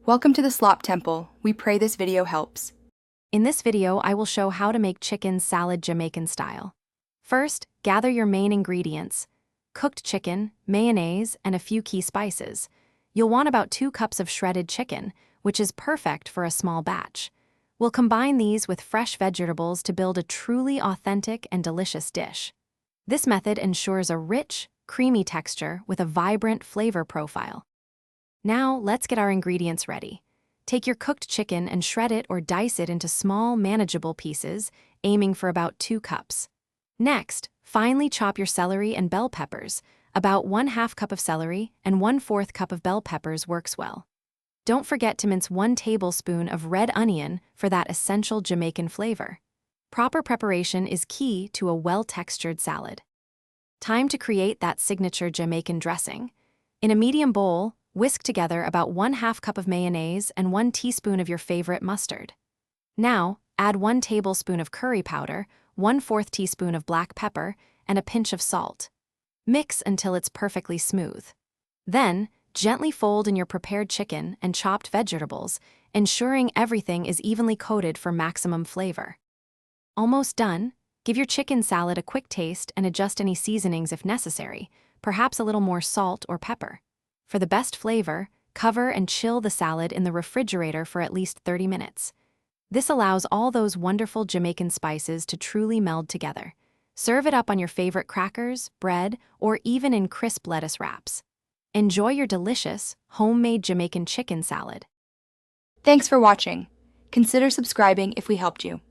Welcome to the Slop Temple. We pray this video helps. In this video, I will show how to make chicken salad Jamaican style. First, gather your main ingredients: cooked chicken, mayonnaise, and a few key spices. You'll want about 2 cups of shredded chicken, which is perfect for a small batch. We'll combine these with fresh vegetables to build a truly authentic and delicious dish. This method ensures a rich, creamy texture with a vibrant flavor profile. Now, let's get our ingredients ready. Take your cooked chicken and shred it or dice it into small, manageable pieces, aiming for about 2 cups. Next, finely chop your celery and bell peppers. About 1/2 cup of celery and 1/4 cup of bell peppers works well. Don't forget to mince 1 tablespoon of red onion for that essential Jamaican flavor. Proper preparation is key to a well-textured salad. Time to create that signature Jamaican dressing. In a medium bowl, whisk together about 1/2 cup of mayonnaise and 1 teaspoon of your favorite mustard. Now, add 1 tablespoon of curry powder, 1/4 teaspoon of black pepper, and a pinch of salt. Mix until it's perfectly smooth. Then, gently fold in your prepared chicken and chopped vegetables, ensuring everything is evenly coated for maximum flavor. Almost done. Give your chicken salad a quick taste and adjust any seasonings if necessary, perhaps a little more salt or pepper. For the best flavor, cover and chill the salad in the refrigerator for at least 30 minutes. This allows all those wonderful Jamaican spices to truly meld together. Serve it up on your favorite crackers, bread, or even in crisp lettuce wraps. Enjoy your delicious, homemade Jamaican chicken salad. Thanks for watching. Consider subscribing if we helped you.